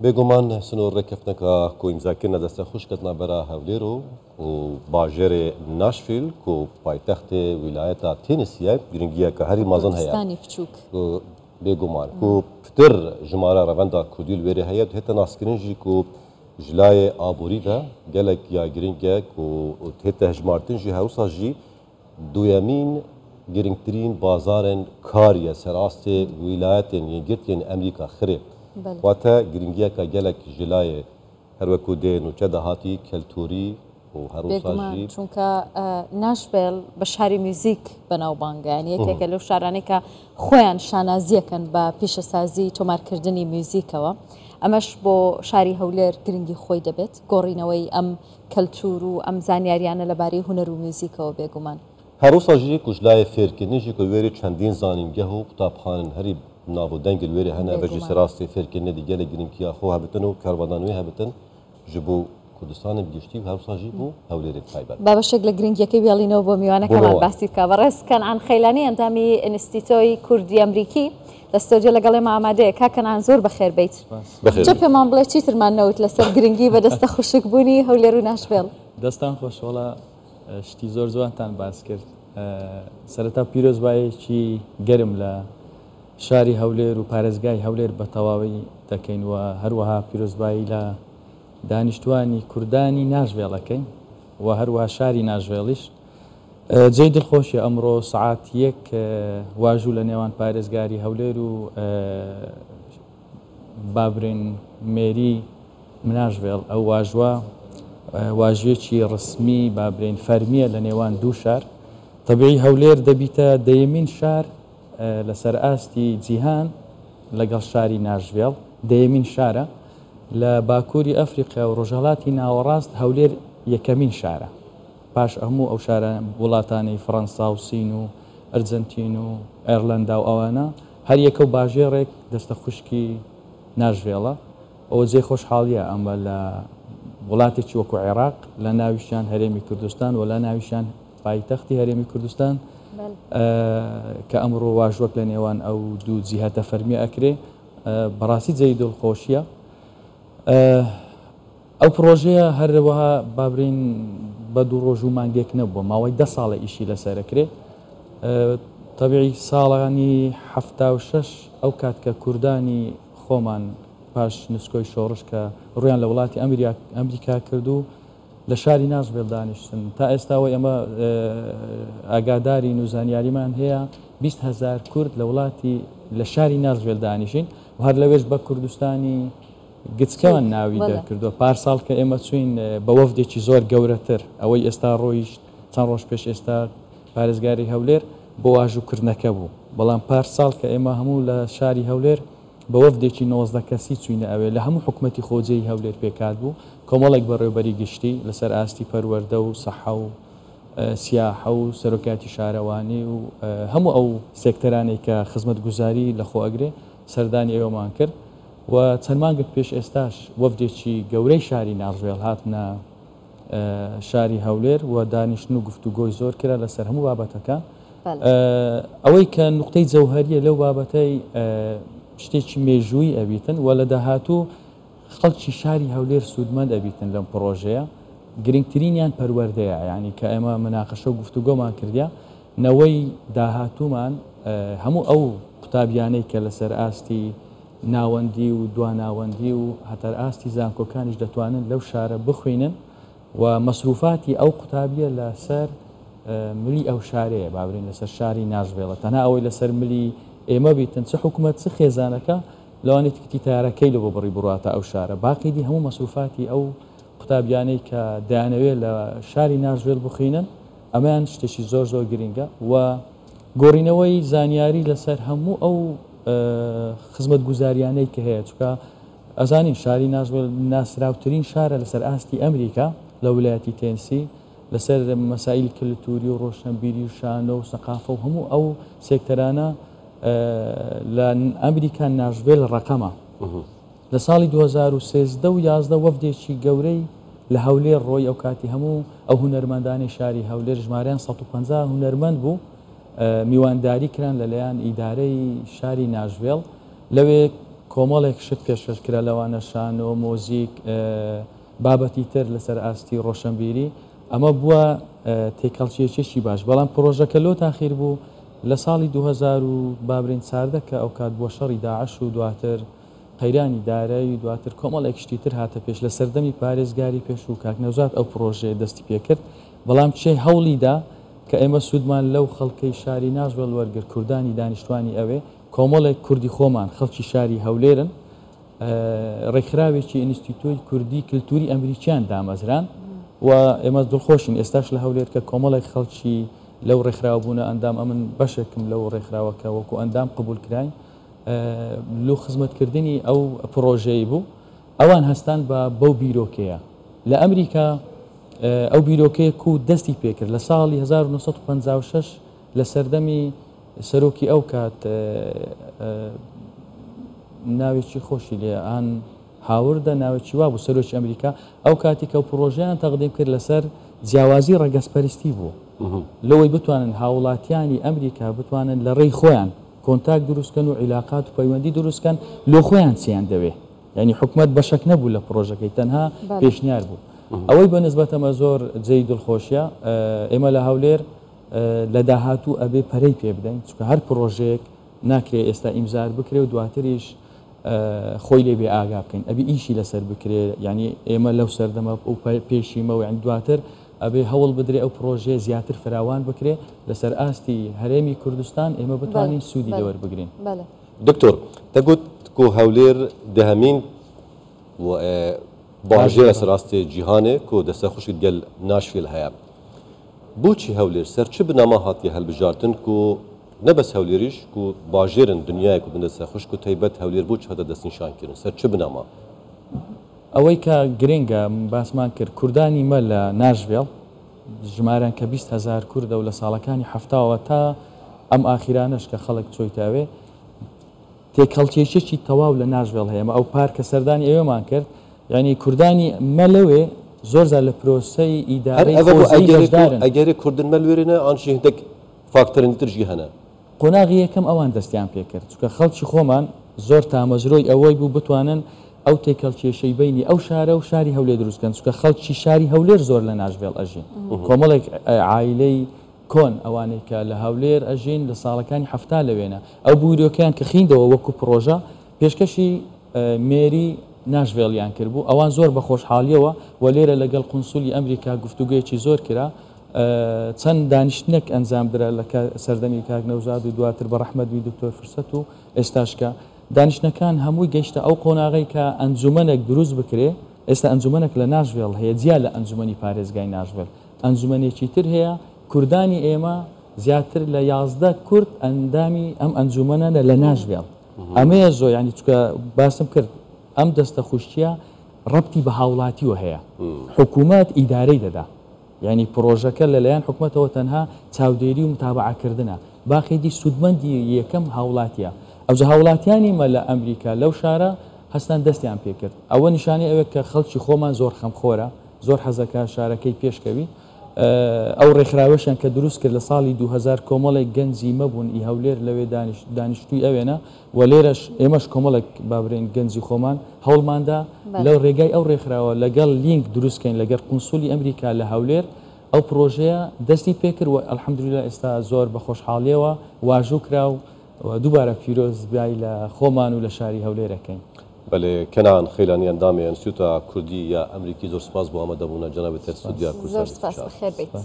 بێگومان سنوور ڕێکەفتنەکە کۆ ئیمزاکردنە دەستە خوشکەتنا بەرە هەولێر و باژێرێ ناشڤیل کۆ پایتەختێ ویلایەتە تێنسیە گرنگیە کە هەری مازن هەیە بێگومان کۆ پتر ژمارە ڕەڤەندا کوردی وێرە هەیە هێتە ناسکردنژی کۆ ژلایە ئابووریدا gelek ya giringge ku tête hejmartin jî hewsa jî duyemîn girngtirîn bazarên kariye serastê wîlayetên yêgirtiyên Emerîka xirê wate giringiyeka gelek jilayê her wekû dê nûçe de hatî keltûrî û herûsa jî çûnka Nashville bi şarî mûzîk benavbang e yani yekeke lew şaranê ka xweyan şanaziyekin be pêşesazî tomarkirdinî mûzîkewe ئەمەش بۆ شاری هەولێر گرنگی خۆی دەبێت گۆڕینەوەی ئەم کەلتور و ئەم زانیاریانە لەبارەی هونەر و موزیکەوە بێگومان هەروساژی کوژلایە فێرکردنیژی کە وێری چەندین زانینگەه و قوتابخانن هەری ناودەنگل وێری هەنە بەژی سەراستی فێرکردنی دیگەلە گرنگیا خۆ هەبتن و کاربادانوی هەبتن ji bo کوردستانی گشتی و هەوساژی بوو هەولێرێک تایبەت بابەشێک لە گرنگیەکەی بێڵینەوە بۆ میوانەکەمان باسی بکە بەڕێز کەنعان خەیلانی ئەندامی ئینستیتۆی کوردی ئەمریکی لە ستۆدیۆ لەگەڵێمە ئامادەیە کا کەنعان زۆر بەخێر بیت چ پێمان بڵێ چیترمان نەوت لەسەر گرنگی بەدەستە خوشک بوونی هەولێر و ناشڤیل دەستان خۆشوەڵە شتی زۆر جوانتان باس کرد سەرەتا پیرۆزبایەکی گەرم لە شاری هەولێر و پارێزگای هەولێر بە تەواوی دەکەین و هەروەها پیرۆزبایی لە دانیشتوانی کوردانی ناشڤێڵەکەین و هەروەها شاری ناشڤێڵیش جێی دڵخۆشیە ئەمڕۆ سعات یەک واژوو لە نێوان پارێزگاری هەولێر و بابرین مێری ناشڤێڵ ئەو واژوە واژوێکی ڕسمی بابرین فەرمیە لە نێوان دوو شار تەبیعی هەولێر دەبیتە دەیەمین شار لەسەر ئاستی جیهان لەگەڵ شاری ناشڤێڵ دەیەمین شارە لە باکووری ئەفریقیا و ڕۆژهەڵاتی ناوەڕاست هەولێر یەکەمین شارە پاش هەموو ئەو شارە وڵاتانەی فەڕەنسا و سین و ئەرجەنتین و ئێرلەندا و ئەوانە هەر یەکە و باژێڕێک دەستە خوشکی ناشڤێڵە ئەوە جێ خۆشحاڵیە ئەمە لە وڵاتێکی وەکو عێراق لە ناویشان هەرێمی کوردستان و لە ناویشان پایتەختی هەرێمی کوردستان کە ئەمڕۆ واژوەک لە نێوان ئەو دوو جیهەتە فەرمی ئەکرێ بەڕاستی جێی دڵخۆشیە ئەو پرۆژەیە هەروەها بابرین بە دوو ڕۆژ و مانگێک نەبووە ماوەی 10 ساڵە ئیشی لەسەرەکرێ تەبیعی ساڵانی 76 ئەو کات کە کوردانی خۆمان پاش نسکۆی شۆڕش کە ڕویان لە وڵاتی ئەمریکا کردو لە شاری ناشڤێڵ دانیشتن تا ئێستاەوەی ئەمە ئاگاداری نوزانیاریمان هەیە 20,000 کورد لە وڵاتی لە شاری ناشڤێڵ دانیشین و هەر لەوێش بە کوردستانی گچکەوان ناوی دەکردووە پارساڵ کە ئێمە چوین بە وەفدێکی زۆر گەورەتر ئەوەی ئێستا ڕۆیشت چەند ڕۆژ پێش ئێستا پارێزگاری هەولێر بۆ واژووکردنەکە بوو بەڵام پارساڵ کە ئێمە هەموو لە شاری هەولێر بە وەفدێکی 90 کەسی چوینە ئەوێ لە هەموو حکومەتی خۆجێی هەولێر پێکات بوو کۆمەڵێک بەڕێوەبەری گشتی لەسەر ئاستی پەروەردە و سەحە و سیاحە و سەرۆکاتی شارەوانی و هەموو ئەو سێکتەرانێک کە خزمەتگوزاری لە خۆ ئەگرێ سەردانی ئێوەمان کرد و چەند مانگت پێش ئێستاش وەفدێکی گەورەی شاری ناشڤێڵ هاتنە شاری هەولێر و دانیشتن و گفتوگۆی زۆر کرا لەسەر هەموو بابەتەکە ئەوەی کە نوقتەی جەوهەریە لەو بابەتەی شتێکی مێژووی ئەبیتن و لە داهاتوو خەڵکی شاری هەولێر سوودمەند ئەبیتن لەم پرۆژەیە گرنگترینیان پەروەردەیە یعنی کە ئێمە مناقەشە و گفتوگۆمان کردیا نەوەی داهاتوومان هەموو ئەو قوتابیانەی کە لەسەر ئاستی ناوەندی و دواناوەندی و هەتەر ئاستی زانکۆکانیش دەتوانن لەو شارە بخوێنن و مەسروفاتی ئەو قوتابیە لەسەر ملی ئەو شارەیە بابرین لەسەر شاری ناشڤێڵە تەنها ئەوەی لەسەر ملی ئێمە بیتن چه حکوومەت چ خێزانەکە لەوانێت کتی تارەکەی لە بۆ بڕی بڕاتە ئەو شارە باقیدی هەموو مەسروفاتی ئەو قوتابیانەی کە دەیانەوێت لە شاری ناشڤێڵ بخوێنن ئەمەیان شتێکی زۆر زۆر گرنگە و گۆڕینەوەی زانیاری لەسەر هەموو ئەو خزمەت گوزاریانەی کە هەیە چکە ئەزانین شاری ناشڤێڵ ناسراوترین شارە لەسەر ئاستی ئەمریکا لە ویلایەتی تێنسی لەسەر مەسائل کلتوری و ڕۆشنبیری و شانە و سەقافە و هەموو ئەو سێکتەرانە لە ئەمریکا ناشڤێڵ ڕەقەمە لە ساڵی 2013 و 11 وەفدێکی گەورەی لە هەولێر ڕۆی ئەو کاتی هەموو ئەو هونەرمەندانی شاری هەولێر ژمارەیان 150 هونەرمەند بوو میوانداری کران لەلایەن ئیدارەی شاری ناشڤێڵ لەوێ کۆمەڵێک شت پێشکەش کرا لەوانە شانۆ مۆزیک بابەتی تر لەسەر ئاستی ڕۆشنبیری ئەمە بووە تێکەڵچێکی باش بەڵام پرۆژەکە لۆ تاخیر بوو لە ساڵی 2000 و بابرین ساردە کە ئەو کات بۆ شەڕی داعش و دواتر قەیرانی دارایی دواتر کۆمەڵێک شتی تر هاتە پێش لە سەردەمی پارێزگاری پێش و کاکنەوزات ئەو پرۆژەیە دەستی پێکرد بەڵام چێ هەوڵیدا کە ئێمە سوودمان لەو خەڵکەی شاری ناشڤێڵ وەرگر کوردانی دانیشتوانی ئەوێ کۆمەڵێک کوردی خۆمان خەڵکی شاری هەولێرن ڕێکخراوێکی ئینستیتۆی کوردی کللتوری ئەمریکیان دامەزران و ئێمە دڵخۆشین ئێستاش لە هەولێر کە کۆمەڵێک خەڵکی لەو ڕێکخراوە بوونە ئەندام ئەمن بەشێکم لەو ڕێکخراوەکە وەکو ئەندام قبول کراین لۆ خزمەتکردنی ئەو پرۆژەی بوو ئەوان هەستان بە بەو بیرۆکەیە لە ئەمریکا ئەو بیرۆکەیە و دەستی پێکرد لە ساڵی 1956 لە سەردەمی سەرۆکی ئەو کات ناوێکی خۆشی لێ ئان هاوردە ناوێکی وا بوو سەرۆکی ئەمریکا ئەو کاتی کە پرۆژیان تەقدیم کرد لەسەر جیاوازی ڕەگەسپەرستی بوو لەوەی بتوانن هاوڵاتیانی ئەمریکا بتوانن لە ڕێی خۆیان کۆنتاک دروستکەن و عیلاقات و پەیوەندی دروستکەن لۆ خۆیان چیان دەوێ یعنی حکومت بەشک نەبوو لە پرۆژەکەی تەنها پێشنیار بوو ئەوەی بە نسبەت ئەمە زۆر جێی دڵخۆشیە ئێمە لە هەولێر لە داهاتوو ئەبێ پەرەی پێ بدەین چونکە هەر پرۆژەیەک ناکرێت ئێستا ئیمزار بکرێ و دواتریش خۆی لێ بێ ئاگا بکەین ئەبی ئیشی لەسەر بکرێ یعنی ئێمە لەو سەردەمە و پێشیمەوە یان دواتر ئەبێ هەوڵ بدرێ ئەو پرۆژێ زیاتر فراوان بکرێ لەسەر ئاستی هەرێمی کوردستان ئێمە بتوانین سوودی لەوەربگرین دکتۆر دەگوت کو هەولێر دەهەمین باژێ لەسەر ڕاستی جیهانێ کو دەستە خوشی گەل ناشفیل هەیە بۆچی هەولێر سەر چ بنەما هاتیە هەڵبژاردن کو نەبەس هەولێریش کو باژێرن دنیای کو بندەستە خوشک و تایبەت هەولێر بۆ هەدە دەستنیشانکردن سەر چ بنەما ئەوەی کە گرنگە باسمان کرد کوردانی مە لە ناشڤێڵ ژماران کە 20,000 کوردە و لە ساڵەکانی هەفتاوە تا ئەم ئاخیرانش کە خەڵک چۆیتاوێ تێکەڵکێشێکی تەواو لە ناشڤێڵ هەیە ئەو پارکە سەردانی ئێوەمان کرد یعنی کوردانی مە لەوێ زۆرزار لە پرۆسەی ئیدارەی ئەگەری کوردن مە لێرێنە ئانشی هەندێک فاکتەرنی ترژی هەنە قۆناغی یەکەم ئەوان دەستیان پێکرد چونکە خەڵکی خۆمان زۆر تامەزرۆی ئەوەی بوو بتوانن ئەو تێکەڵکێشەی بینی ئەو شارە و شاری هەولێر دروستکەن چونکە خەڵکی شاری هەولێر زۆر لە ناشڤێڵ ئەژین کۆمەڵێک عایلەی کۆن ئەوانەی کە لە هەولێر ئەژین لە ساڵەکانی هەفتا لەوێنە ئەو بوورۆکیان کە خیندەوە وەکو پرۆژە پێشکەشی مێری ناشڤێڵیان کرد بوو ئەوان زۆر بە خۆشحاڵیەوە و لێرە لەگەڵ قونسولی ئەمریکا گفتوگویەکی زۆر کرا چەند دانیشتنێک ئەنجام درا لە سەردەمی کاکنەوزاد و دواتر بە ڕەحمەدوی دکتۆر فرسەت و ئێستاشکە دانیشتەکان هەمووی گەیشتە ئەو قۆناغی کە ئەنجومەنێک دروست بکرێ ئێستا ئەنجومەنێک لە ناشڤێڵ هەیە جیا لە ئەنجومەنی پارێزگای ناشڤێڵ ئەنجومەنێکی تر هەیە کوردانی ئێمە زیاتر لە 11 کورد ئەندامی ئەم ئەنجومەنە لە ناشڤێڵ ئەمەیە زۆر ینی چکە باسم کرد ئەم دەستە خوشتیە ڕەبتی بە هاوڵاتیوە هەیە حکوومەت ئیدارەی دەدا ینی پرۆژەکە لەلایەن حکوومەتەوە تەنها چاودێری و متابعەکردنە باقیدی سوودمەندی یەکەم هاوڵاتیە ئەوجە هاوڵاتیانی مە لە ئەمریکا لەو شارە هەستان دەستیان پێکرد ئەوە نیشانی ئەوێت کە خەڵکی خۆمان زۆر خەمخۆرە زۆر حەزەکە شارەکەی پێشکەوی ئەو ڕێکخراوەشیان کە دروست کرد لە ساڵی 2000 کۆمەڵێک گەنجی مەبوون ئی هەولێر لەوێ دانیشتووی ئەوێنە و لێرەش ئێمەش کۆمەڵێک بابرین گەنجی خۆمان هەوڵماندا لەو ڕێگای ئەو ڕێکخراوە لەگەڵ لینک دروستکەین لەگەر قونسولی ئەمریکا لە هەولێر ئەو پرۆژەیە دەستی پێکرد و ئەلحەمدولیلا ئێستا زۆر بە خۆشحاڵیەوە واژوو کرا و دووبارە پیرۆز بیای لە خۆمان و لە شاری هەولێرەکەین بەێ کەنان خەیلانی ئەندامی ئەنسیوتە کوردی یا ئەمریکی زۆر سپاس بۆ ئەمە دەبوونە جەنابێت تەرسودیا کوردستان.